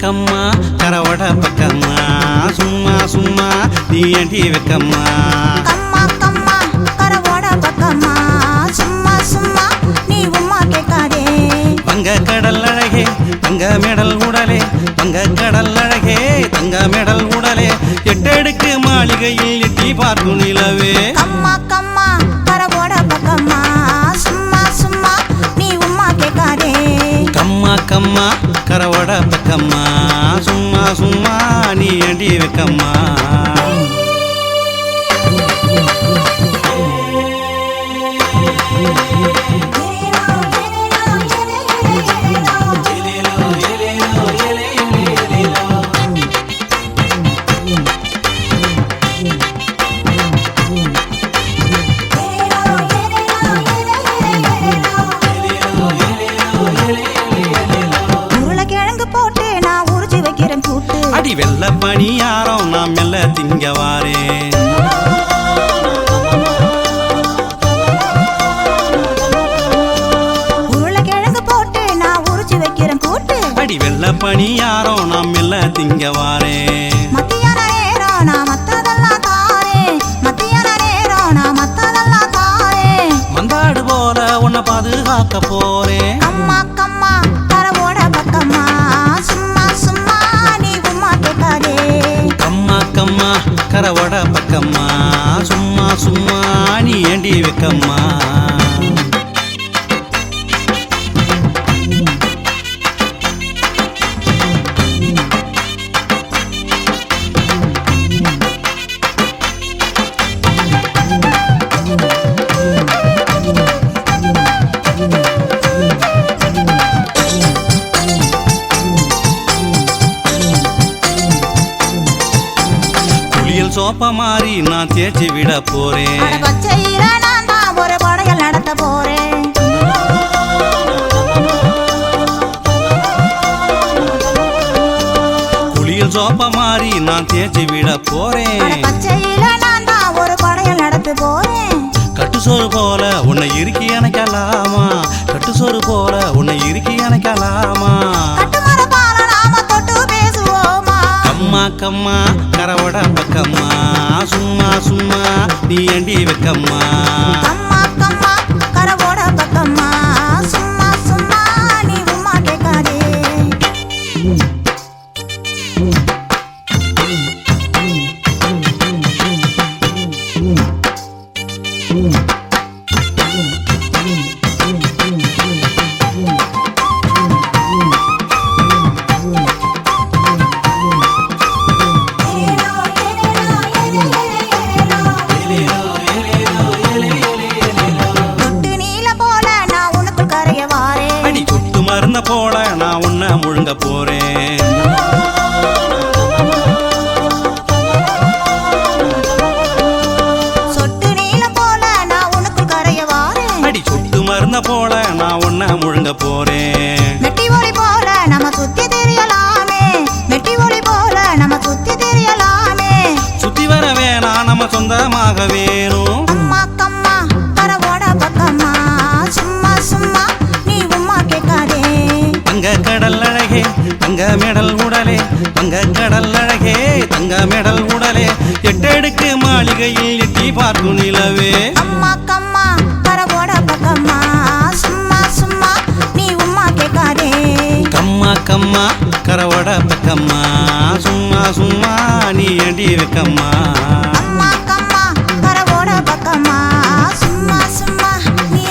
கம்மா கரவட பக்கம்மா சும்மா சும்மா நீ ஏண்டி வைக்கம்மா கம்மா கம்மா கரவட பக்கம்மா சும்மா சும்மா நீ உம்மா கேட்காதே தங்க கடல் அழகே தங்க மெடல் உடலே தங்க கடல் அழகே தங்க மெடல் உடலே எட்டடுக்கு மாளிகையில் எட்டி பார்க்கும் நிலவே கம்மா கம்மா கரவட பக்கம்மா சும்மா சும்மா நீ உம்மா கேட்காதே கம்மா கம்மா கரவட பக்கம்மா சும்மா சும்மா நீ ஏண்டி வைக்கம்மா அடி வெள்ள பணியாரம் நாம் மெல்ல திங்கவாரே உருளைக்கிழங்கு போட்டு நான் உரிச்சு வைக்கிறேன் கூட்டு அடி வெள்ள பணியாரம் நாம் மெல்ல திங்கவாரே மத்தியான நேரம் நான் மத்ததெல்லாம் தாரே மத்தியான நேரம் நான் மத்ததெல்லாம் தாரே மந்தாடு போல உன்னை பாதுகாக்க போறேன் கம்மா கம்மா கரவோட பக்கம்மா சும்மா சும்மா நீ உம்மா கேட்காதே கம்மா கம்மா கரவட பக்கம்மா சும்மா சும்மா நீ ஏண்டி வைக்கம்மா சோப்ப மாறி நான் தேய்ச்சி விட போறேன் பச்சையில நான் தான் ஒரு படையல் நடத்த போறேன் குளியல் சோப்ப மாறி நான் தேய்ச்சி விட போறேன் பச்சையில நான் தான் ஒரு படையல் நடத்த போறேன் கட்டு சோறு போல உன்னை இறுக்கி அணைக்கலாமா கட்டு சோறு போல உன்னை இறுக்கி அணைக்கலாமா கட்டுமர பால நாம தொட்டு பேசுவோமா கம்மா கம்மா கரவட பக்கம்மா சும்மா சும்மா நீ ஏண்டி வைக்கம்மா கம்மா கம்மா கரவோட பக்கம்மா சும்மா சும்மா நீ உம்மா கேட்காதே மருந்த போல நான் உன்னை முழுங்க போறேன் சொட்டு நீலம் போல நான் உனக்கு கரைய வாரேன் அடி சொட்டு மருந்த போல நான் உன்னை முழுங்க போறேன் மெட்டி ஒளி போல நம்ம சுத்தி தெரியலாமே மெட்டி ஒளி போல நம்ம சுத்தி தெரியலாமே சுத்தி வர வேணாம் நம்ம சொந்தமாக வேணும் அம்மா கம்மா கரவோட பக்கம்மா சும்மா சும்மா நீ உம்மா கேட்காதே தங்க கடல் அழகே தங்க மெடல் உடலே தங்க கடல் அழகே தங்க மெடல் உடலே எட்டடுக்கு மாளிகையில் எட்டி பார்க்கும் நிலவே அம்மா கம்மா கரவோட பக்கம்மா சும்மா சும்மா நீ உம்மா கேட்காதே கம்மா கம்மா கரவட பக்கம்மா சும்மா சும்மா நீ ஏண்டி வைக்கம்மா அம்மா கம்மா கரவோட பக்கம்மா சும்மா சும்மா நீ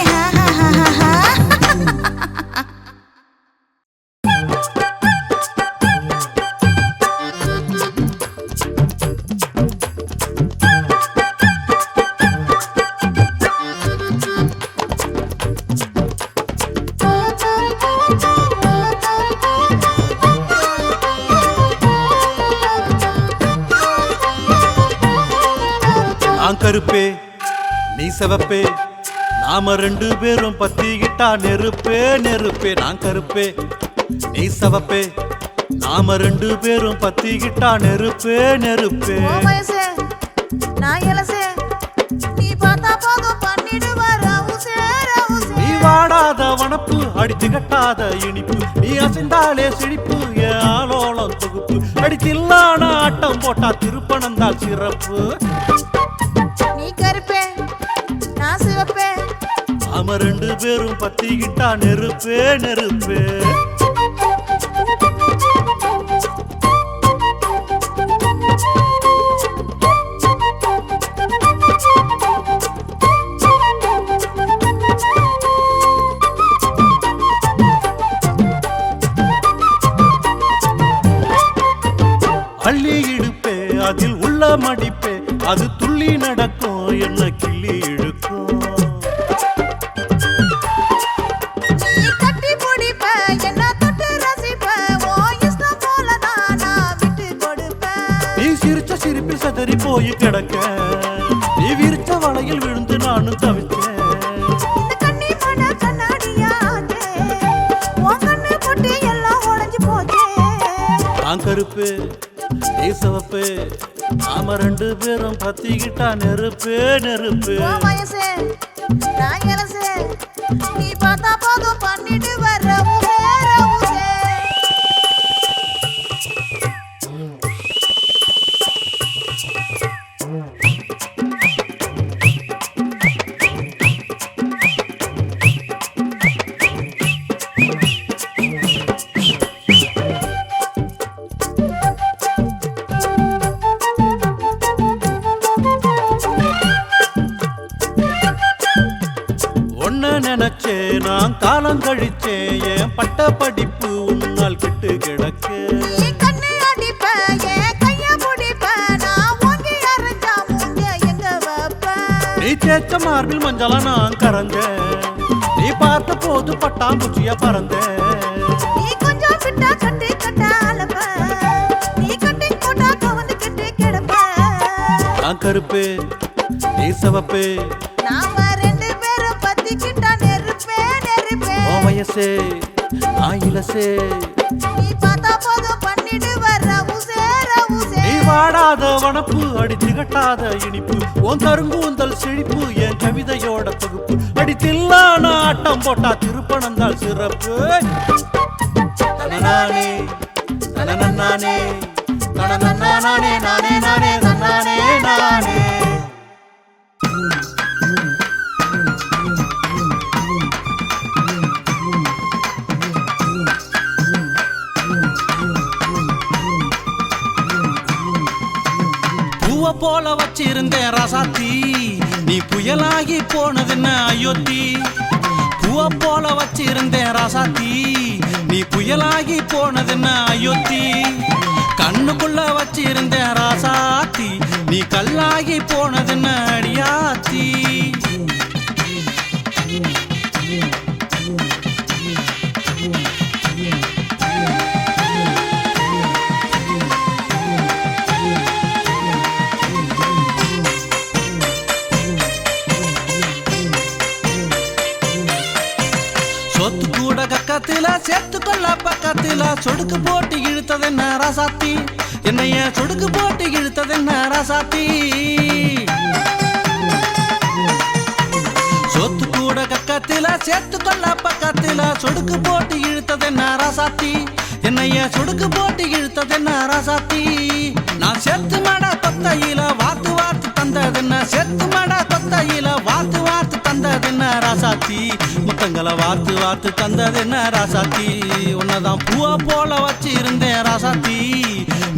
நான் கருப்பே நீ சிவப்பே நாம ரெண்டு பேரும் பத்திக்கிட்டா நெருப்பே நெருப்பே நான் கருப்பே நீ சிவப்பே நாம ரெண்டு பேரும் பத்திக்கிட்டா நெருப்பே நெருப்பே ஓ வயசே நான் இளசே நீ பார்த்தா போதும் பண்ணிடுவ ரவுசே ரவுசே நீ வாடாத வனப்பு அடிச்சு கட்டாத இனிப்பு நீ அசைந்தாலே சிரிப்பு என் ஆலோலம் தொகுப்பு அடிச்சில்லான ஆட்டம் போட்டா திருப்பணம் தான் சிறப்பு நீ கருப்பே நான் சிவப்பே நாம ரெண்டு பேரும் பத்திக்கிட்டா நெருப்பே நெருப்பே அள்ளி இடுப்பே அதில் உள்ள மடிப்பே அது துள்ளி நடக்கும் என்ன கிள்ளி இழுக்கும் நீ கட்டி பிடிப்ப என்ன தொட்டு ரசிப்ப ஓ இஷ்டம் போலதான் நான் விட்டு கொடுப்பேன் நீ சிரிச்ச சிரிப்பில் சதறி போய் கிடக்க நீ விரிச்ச வலையில் விழுந்து நானும் தவிச்சேன் இந்த கண்ணி மன கண்ணாடியாச்சே உன் கண்ணு பொட்டி எல்லாம் உடைஞ்சு போச்சே நான் கருப்பு நீ சிவப்பு நாம ரெண்டு பேரும் பத்திக்கிட்டா நெருப்பே நெருப்பு ஓ வயசே நான் இளசே நீ பார்த்தா போதும் பண்ணிடுவ ரவுசே ரவுசே ஒன்ன நினைச்சே நான் காலம் கழிச்சே என் பட்ட படிப்பு உன்னால் கெட்டு கிடக்கு நீ கண்ணு அடிப்ப என் கைய பிடிப்ப நான் ஓங்கி அரைஞ்சா மூஞ்ச எங்க வைப்ப நீ தேய்ச்ச மார்பில் மஞ்சளா நான் கரைஞ்சேன் நீ பார்த்த போது பட்டாம்பூச்சியா பறந்தேன் நீ கொஞ்சம் விட்டா கட்டி கட்ட அலப்ப நீ கட்டி போட்டா கவந்து கெட்டு கிடப்ப நான் கருப்பு நீ சிவப்பு நாம ரெண்டு பேரும் பத்திக்கிட்டா நெருப்பே நெருப்பே உன் வயசே நான் இளசே நீ பார்த்தா போதும் பண்ணிடுவ ரவுசே ரவுசே நீ வாடாத வனப்பு அடிச்சு கட்டாத இனிப்பு உன் கருங்கூந்தல் செழிப்பு என் கவிதையோட தொகுப்பு அடித்தில்லான ஆட்டம் போட்டா திருப்பணம் தான் சிறப்பு தனநானே தனநன்னானே தனநன்னானே நானே நானே தன்னானே நானே பூவ போல வச்சிருந்தேன் ராசாத்தி நீ புயலாகி போனதுன்னு அயோத்தி பூவ போல வச்சிருந்தேன் ராசாத்தி நீ புயலாகி போனதுன்னு அயோத்தி கண்ணுக்குள்ள வச்சிருந்தேன் ராசாத்தி நீ கல்லாகி போனதுன்னு அடியாத்தி சொத்து கூட கக்கத்துல சேர்த்து கொள்ள பக்கத்துல சொடுக்கு போட்டு இழுத்ததென்ன ராசாத்தி என்னைய சொடுக்கு போட்டு இழுத்ததென்ன ராசாத்தி சொத்து கூட கக்கத்துல சேர்த்து கொள்ள பக்கத்துல சொடுக்கு போட்டு இழுத்ததென்ன ராசாத்தி என்னைய சொடுக்கு போட்டு இழுத்ததென்ன ராசாத்தி நான் செத்து மட கொத்தையில வாத்து வாத்து தந்ததென்ன செத்து மட கொத்தையில வாத்து வாத்து தந்ததென்ன ராசாத்தி முத்தங்களை வாத்து வாத்து தந்ததென்ன ராசாத்தி உன்னதான் பூவ போல வச்சு இருந்தேன் ராசாத்தி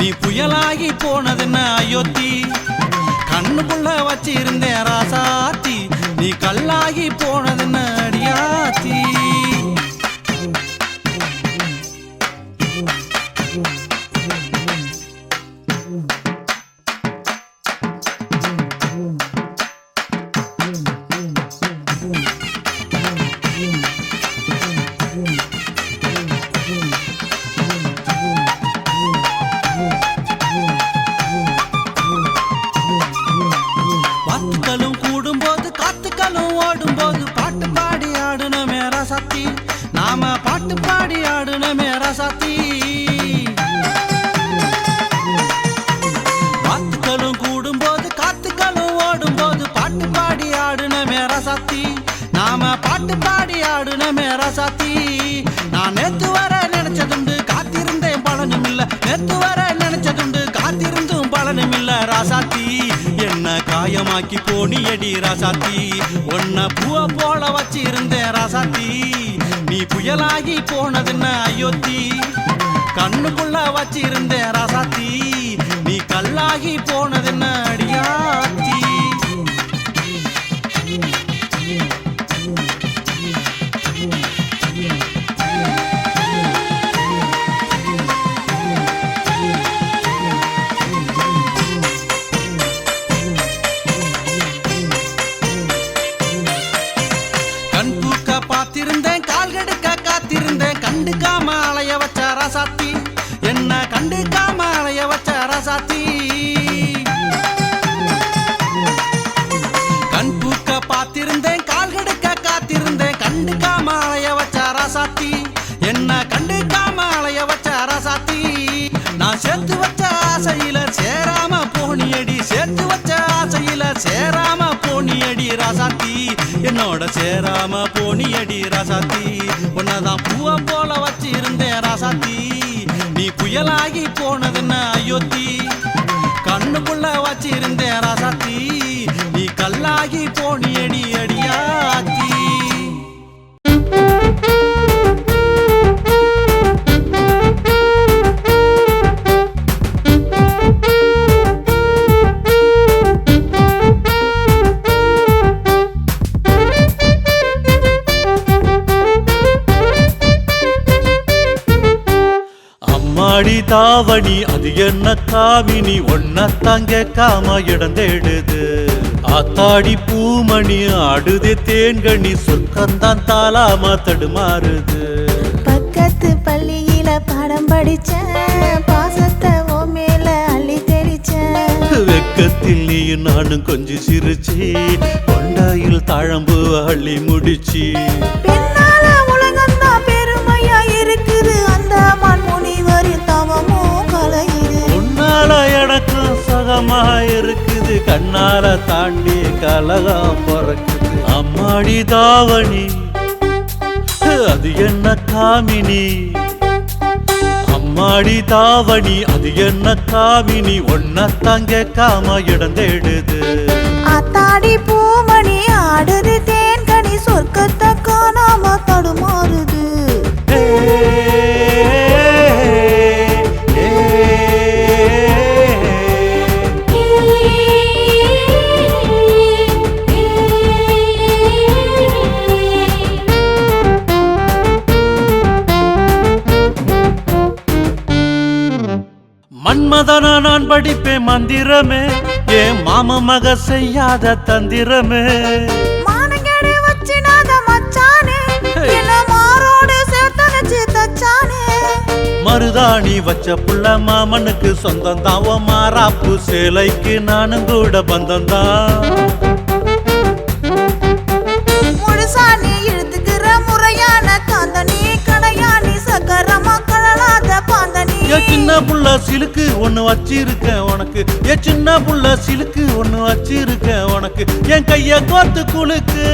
நீ புயலாகி போனதென்ன அயோத்தி கண்ணுக்குள்ள வச்சு இருந்தேன் ராசாத்தி நீ கல்லாகி போனதென்ன அடியாத்தி வாத்துக்களும் கூடும்போது காத்துக்களும் ஓடும்போது பாட்டு பாடி ஆடுனமே ராசாத்தி, நாம பாட்டு பாடி ஆடுனமே ராசாத்தி. வாத்துக்களும் கூடும்போது காத்துக்களும் ஓடும்போது பாட்டு பாடி ஆடுனமே ராசாத்தி, நாம பாட்டு பாடி ஆடுனமே ராசாத்தி. நான் நேத்து வர நினைச்சதுண்டு காத்திருந்தேன் பலனும் இல்ல, நேத்து வர நினைச்சதுண்டு காத்திருந்தும் பலனும் இல்ல ராசாத்தி. என்ன காயமாக்கி போனியடி ராசாத்தி, உன்னை பூவ போல வச்சு இருந்தேன் ராசாத்தி. நீ புயலாகி போனதுன்ன அயோத்தி, கண்ணுக்குள்ள வச்சு இருந்தேன் ராசாத்தி. நீ கல்லாகி போனதுன்ன அடியாத்தி. பார்த்திருந்தேன் கால் கெடுக்க காத்திருந்தேன், கண்டுக்காம அலைய வச்ச ராசாத்தி, என்ன கண்டுக்காம அலைய வச்ச ராசாத்தி. கண் பூக்க பார்த்திருந்தேன் கால் கெடுக்க காத்திருந்தேன், கண்டுக்காம அலைய வச்ச ராசாத்தி, என்ன கண்டுக்காம அலைய வச்ச ராசாத்தி. நான் சேர்த்து வச்ச ஆசையில சேராம போனியடி, சேர்த்து வச்ச ஆசையில சேராம போனியடி ராசாத்தி, என்னோட சேராம போனியடி ராசாத்தி. உன்னதான் பூவ போல வச்சு இருந்தேன் ராசாத்தி. நீ புயலாகி போனதுன்னு அயோத்தி, கண்ணுக்குள்ள வச்சு இருந்தேன் ராசாத்தி. நீ கல்லாகி போனியடி அடியாத்தி. அம்மாடி தாவணி அது என்ன காவினி, ஒன்னத்தான் கேட்காம இடம் தேடுது. ஆத்தாடி பூமணி ஆடுதே தேன்கணி, சொற்கந்தான் தாளாம தடுமாறுது. பக்கத்து பள்ளியில பாடம் படிச்ச பாசத்தை ஓ மேல அள்ளி தெரிச்ச, வெக்கத்தில் நீயும் நானும் கொஞ்சம் சிரிச்சு கொண்டாயில் தாழம்பு அள்ளி முடிச்சு. பெண்ணால உலகந்தான் பெருமையா இருக்குது, அந்த மண்முனிவரின் தவமும் கலையுது. உன்னால எனக்கும் சுகமா இருக்குது, கண்ணால தாண்டி கலகம் பிறக்குது. அம்மாடி தாவணி அது என்ன காமினி, அம்மாடி தாவணி அது என்ன காமினி, ஒன்னத்தான் கேட்காம இடம் தேடுது. ஆத்தாடி பூமணி ஆடுது தேன்கனி, சொர்க்கத்தை காணாம தடுமாறுது. மன்மதனா நான் படிப்பேன் மந்திரமே, ஏன் மாம மக செய்யாத தந்திரமே. மானங்கேடு வச்சினாத மச்சானே, என்ன மாரோடு சேர்த்தனச்சு தச்சானே. மருதாணி வச்ச புள்ள மாமனுக்கு சொந்தம் தான், ஓ மாறாப்பு சேலைக்கு நானும் கூட பந்தம் தான். முழுசா நீ இழுத்துக்கிற முறையான தாந்தனி, கடையாணி சக்கரமா கழலாத பாந்தனி. ஏ சின்ன புள்ள சிலுக்கு ஒண்ணு வச்சிருக்கேன் உனக்கு, ஏ சின்ன புள்ள சிலுக்கு ஒண்ணு வச்சிருக்கேன் உனக்கு. என் கைய கோர்த்து குலுக்கு,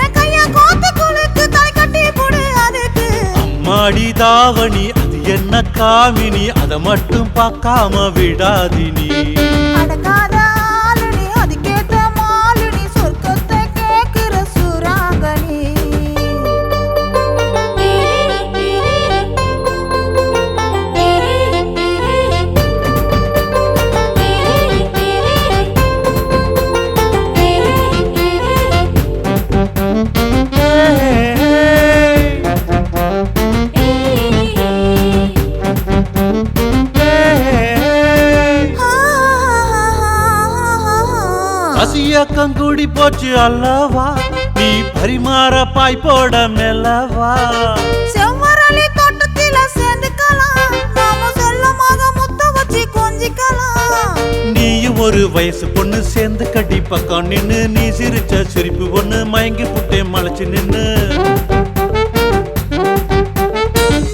என் கைய கோத்து குலுக்கு, தலை கட்டி போடு அதுக்கு. அம்மாடி தாவணி அது என்ன காமினி, அதை மட்டும் பார்க்காம விடாதினி. அடங்காத ஆளுனி, அதுக்கேத்த மாலுனி, சொர்க்கத்தை கேக்குற சுராங்கனி. பசியக்கம் கூடி போச்சு அல்லவா, நீ பரிமாற பாய் போட மெல்லவா. செவ்வரளி தோட்டத்தில சேர்ந்துக்கலாம், நாம செல்லமாக முத்த வச்சு கொஞ்சி ஒரு வயசு பொண்ணு சேர்ந்து கட்டி பக்கம் நின்னு நீ சிரிச்ச சிரிப்பு ஒண்ணு மயங்கி புட்டே மலைச்சு நின்னு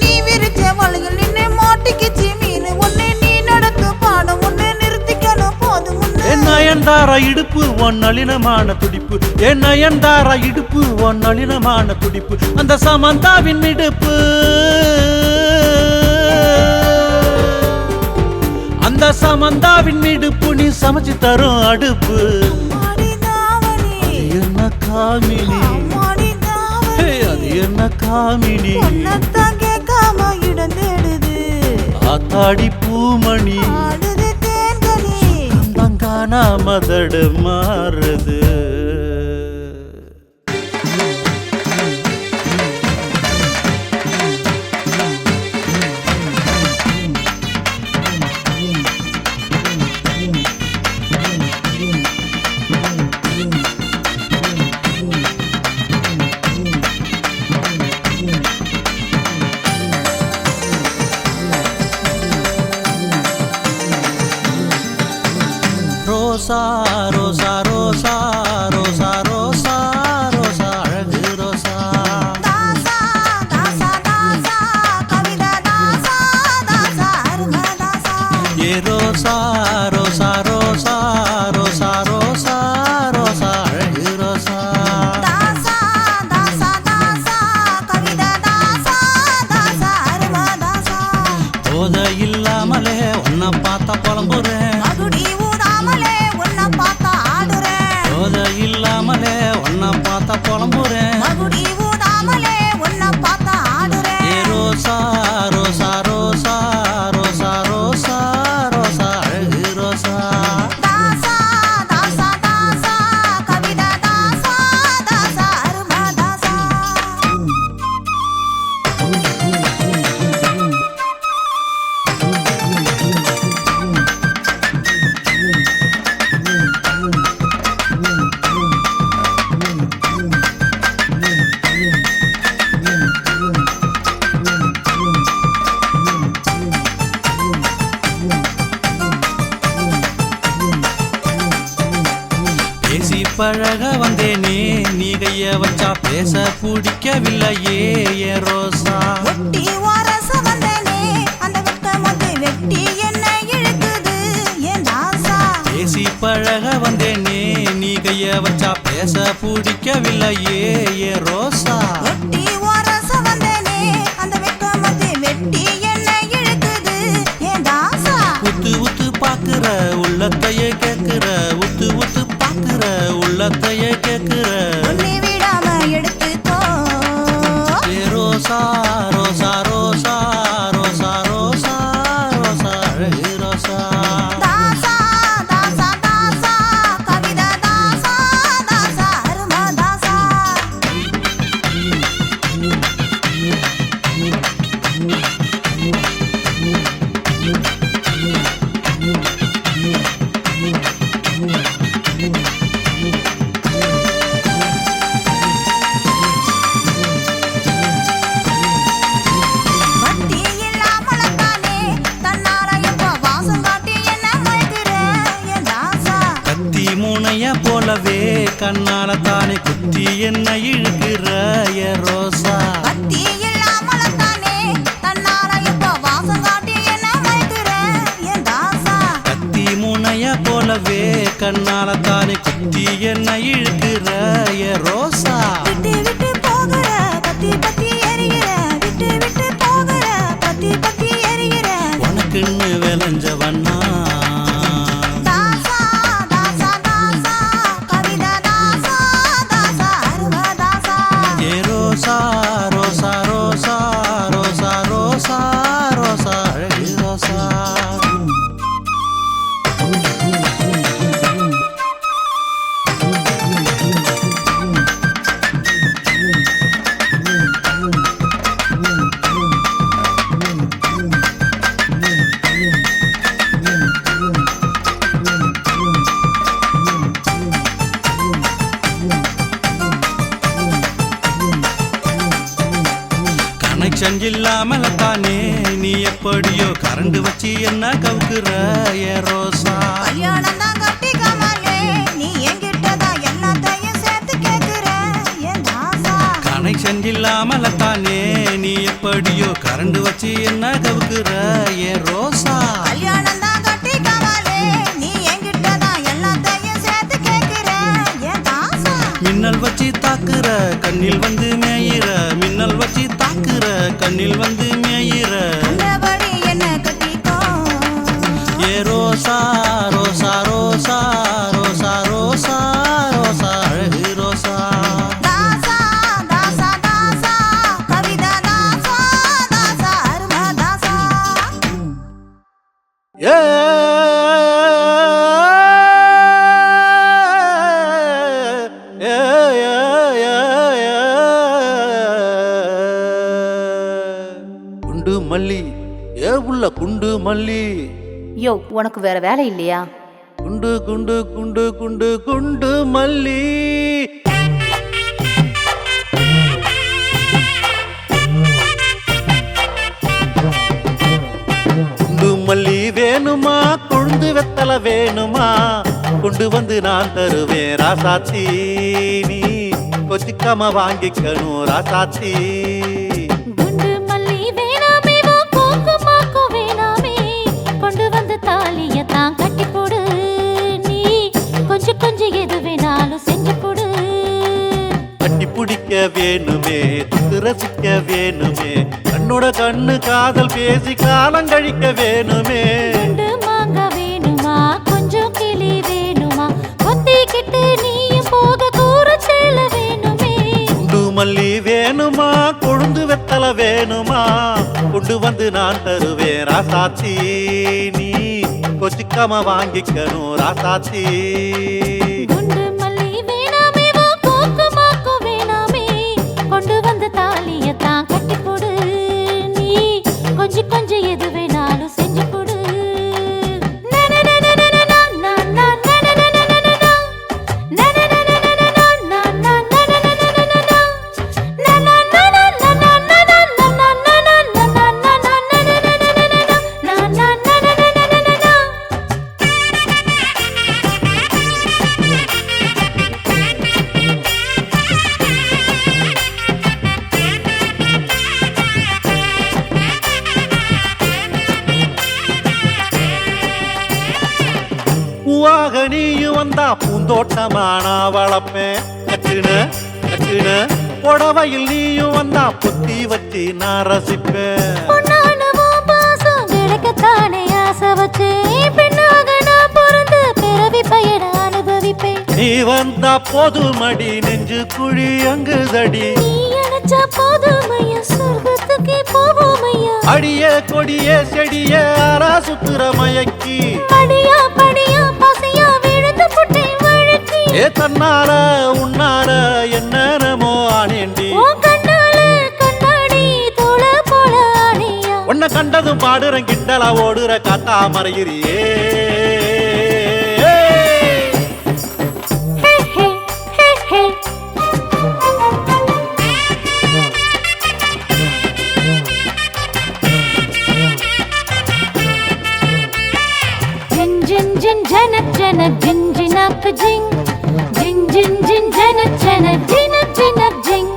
நீ விரிச்ச வலையில் நின்னு மாட்டிக்கிச்சு மீன் ஒண்ணு நீ நடத்து பாடம் ஒண்ணு நிறுத்திக்கணும் போதும் என் நயன்தாரா இடுப்பு ஒன் நளினமான துடிப்பு என் நயன்தாரா இடுப்பு ஒன் நளினமான துடிப்பு அந்த சமந்தாவின் மிடுப்பு அந்த சமந்தாவின் மிடுப்பு நீ சமைச்சு தரும் அடுப்பு என்ன காமினி அது என்ன காமினி கேட்காம இடம் தேடுது ஆத்தாடி பூமணி தங்கானா மதடு மாறுது ரோசா ரோசா ரோசா ரோசா ரோசா ரோசா அழகு ரோசா தாசா தாசா தாசா கவிதா தாசா தாசா அரும தாசா ஏ ரோசா ரோசா ரோசா ரோசா ரோசா ரோசா அழகு ரோசா தாசா தாசா தாசா கவிதா தாசா தாசா அரும தாசா போத இல்லாமலே உன்னை பார்த்தா புலம்புறேன் மகுடி ஊதாமலே உன்னை பார்த்தா ஆடுறேன் போத இல்லாமலே உன்னை பார்த்தா புலம்புறேன் மகுடி ஊதாமலே உன்னை பார்த்தா ஆடுறேன் ஏ ரோசா ரோசா ரோசா ரோசா ரோசா ரோசா அழகு ரோசா தாசா தாசா தாசா கவிதா தாசா தாசா அரும தாசா பேசி பழக வந்தேனே நீ கைய வச்சா பேச பிடிக்கவில்லையே ஏ ரோசா ஒட்டி வாரச வந்தனே அந்த வெட்டமொத்து வெட்டி என்ன இழுக்குது என் தாசா பேசி பழக வந்தேனே நீ கைய வச்சா பேச பிடிக்கவில்லையே ஏ ரோசா ஒட்டி வாரச வந்தனே அந்த வெட்டமொத்து வெட்டி என்ன இழுக்குது என் தாசா உத்து உத்து பாக்குற உள்ளத்தையே கேக்குற உத்து உத்து பாக்குற உள்ளத்தையே கேக்குற உன்னை விடாம எடுத்துக்கோ ஏ ரோசா ரோசா ரோசா ரோசா ரோசா ரோசா அழகு ரோசா தாசா தாசா தாசா கவிதா தாசா தாசா அரும தாசா பக்தி இல்லாமலத்தானே தன்னால எப்ப வாசம் காட்டி என்ன மயக்குற என் தாசா கத்தி முனைய போலவே கண்ணால தானே குத்தி என்ன இழுக்கிற ஏ ரோசா பக்தி இல்லாமலத்தானே தன்னால எப்ப வாசம் காட்டி என்ன மயக்குற என் தாசா கத்தி முனைய போலவே கண்ணால தானே குத்தி என்ன இழுக்கிற ஏ ரோசா விட்டு விட்டு போகிற பத்தி பத்தி எரிகிற விட்டு விட்டு போகிற பத்தி பத்தி எரிகிற உனக்குன்னு விளைஞ்சவண்ணா தாசா தாசா தாசா கவிதா தாசா தாசா அரும தாசா ஏ ரோசா ரோசா ரோசா ரோசா ரோசா ரோசா அழகு ரோசா கனெக்ஷன் இல்லாமல தானே நீ எப்படியோ கரண்ட் வச்சு என்ன கவுக்குற ஏ ரோசா கல்யாணம் தான் கண்டுக்கலாமல தானே நீ எப்படியோ கரண்டு வச்சு என்ன கவுக்குற ஏன் ரோசா கல்யாணம் தான் கட்டி காவாலே நீ என்கிட்ட தான் எல்லாத்தையும் சேர்த்து கேக்குற ஏன் தாசா மின்னல் வச்சு தாக்குற கண்ணில் வந்து மேயிற மின்னல் வச்சு தாக்குற கண்ணில் வந்து மேயிற அந்தபடி என்ன கட்டிக்கோ ஏ ரோசா ரோசா ரோசா ரோசா ரோசா ரோசா அழகு ரோசா தாசா தாசா தாசா கவிதா தாசா தாசா அருமா தாசா ஏ குண்டு மல்லி ஏ உள்ள குண்டு மல்லி யோ உனக்கு வேற வேலை இல்லையா? குண்டு குண்டு குண்டு குண்டு குண்டு மல்லி குண்டு மல்லி வேணுமா கொழுந்து வெத்தல வேணுமா கொண்டு வந்து நான் தருவேன் ராசாத்தி நீ கொச்சிக்காம வாங்கிக்கணும் ராசாத்தி குண்டு மல்லி வேணாமே வா கோக்குமாக்கு வேணாமே கொண்டு வந்து தாலியத்தான் கட்டி போடு நீ கொஞ்சம் கொஞ்சம் எது வேணாலும் செஞ்சு போடு கட்டி பிடிக்க வேணுமே தொட்டு ரசிக்க வேணுமே கண்ணோட கண்ணு காதல் பேசி காலம் கழிக்க வேணுமே குண்டு மாங்கா வேணுமா கொஞ்சம் கிளி வேணுமா ஒத்திக்கிட்டு நீயும் போக கூறச்சேல வேணுமே குண்டு மல்லி வேணுமா கொழுந்து வெத்தல வேணுமா கொண்டு வந்து நான் தருவேன் ராசாத்தி நீ கொச்சிக்காம வாங்கிக்கணும் ராசாத்தி குண்டு மல்லி வேணாமே வா கோக்குமாக்கு வேணாமே கொண்டு வந்து தாலியத்தான் கட்டி போடு நீ கொஞ்சம் கொஞ்சம் எது வேணாலும் செஞ்சு போடு பூவாக நீயும் வந்தா பூந்தோட்டமானா வளப்பேன் கட்டுன கட்டுன புடவையில் நீயும் வந்தா புத்தி வச்சு நான் ரசிப்பேன் பொன்னானவும் பாசம் கிடைக்கத்தானே ஆசை வச்சு பெண்ணாக நான் பிறந்து பிறவி பயண அனுபவிப்பேன் நீ வந்தா போதுமடி நெஞ்சு குழி அங்குதடி நீ அணைச்சா போதுமையா சொர்க்கத்துக்கே போவோமையா அடியே கொடியே செடியே ஆரா சுத்துற மயக்கி படியா படியா பசியா விழுந்து புட்டேன் வழக்கி ஏ தன்னால உன்னால என்னமோ ஆனேண்டி உன் கண்ணால கண்ணாடி தோள போல ஆணியா உன்னை கண்டதும் பாடுற கிண்டலா ஓடுற காத்தா மறையிறியே ஹே ஹே ஹே ஹே ஜின் ஜின் ஜின் ஜனக் ஜனக் ஜின் ஜினக் ஜிங் ஜின் ஜின் ஜின் ஜனக் ஜனக் ஜினக் ஜினக் ஜிங்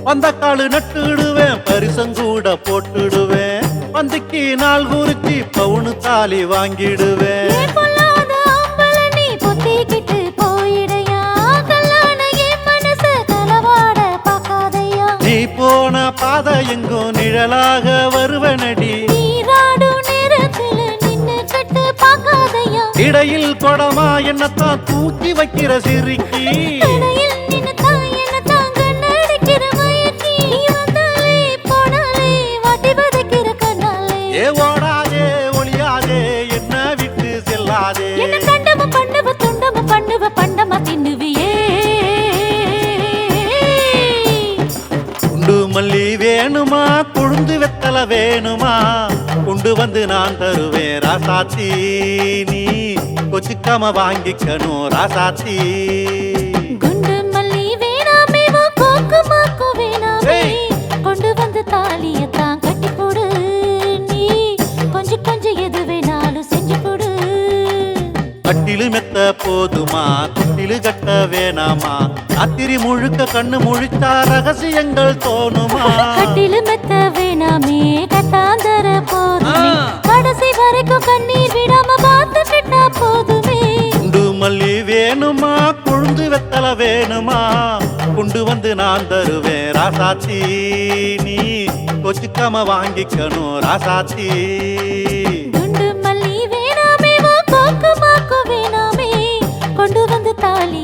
வந்த காலு நட்டுடுவேன் பரிசங்கூட போட்டுடுவேன் வந்திக்கு நாள் குறிச்சி பவுனு தாலி வாங்கிடுவேன் ஏ பொல்லாத ஆம்பள நீ பொத்திக்கிட்டு போயிடையா கல்லான என் மனசு களவாட பார்க்காதையா நீ போன பாதை எங்கும் நிழலாக வருவனடி நீராடும் நேரத்துல நின்னு கட்டு பார்க்காதையா இடையில் கொடமா என்னத்தான் தூக்கி வைக்கிற சிரிக்கி இடையில் நின்னு தான் என்னத்தான் கண்ணடிக்கிற மயக்கி நீ வந்தாலே போனாலே வாட்டி வதைக்கிற கண்ணாலே ஏ ஓடாதே ஒளியாதே என்ன விட்டு செல்லாதே என்ன கண்டம பண்ணுவ துண்டம பண்ணுவ பண்டம தின்னுவியே குண்டு மல்லி வேணுமா கொழுந்து வெத்தல வேணுமா கொண்டு வந்து நான் தருவேன் ராசாத்தி நீ கொச்சிக்காம வாங்கிக்கணும் ராசாத்தி குண்டு மல்லி வேணாமே வா கோக்குமாக்கு வேணாமே ஏய். கொண்டு வந்து தாலியத்தான் கட்டி போடு நீ கொஞ்சம் கொஞ்சம் எது வேணாலும் செஞ்சு போடு போதுமா தொட்டிலு கட்ட வேணாமா ராத்திரி முழுக்க கண்ணு முழிச்சா ரகசியங்கள் தோணுமா கட்டிலு மெத்த வேணாமே கட்டாந்தர போதுமே கடைசி வரைக்கும் கண்ணீர் விடாம பார்த்துக்கிட்டா போதுமே குண்டு மல்லி வேணுமா கொழுந்து வெத்தல வேணுமா கொண்டு வந்து நான் தருவேன் ராசாத்தி நீ கொச்சுக்காம வாங்கிக்கணும் ராசாத்தி குண்டு மல்லி வேணாமே கோக்கு மாக்கு வேணாமே கொண்டு வந்து தாலி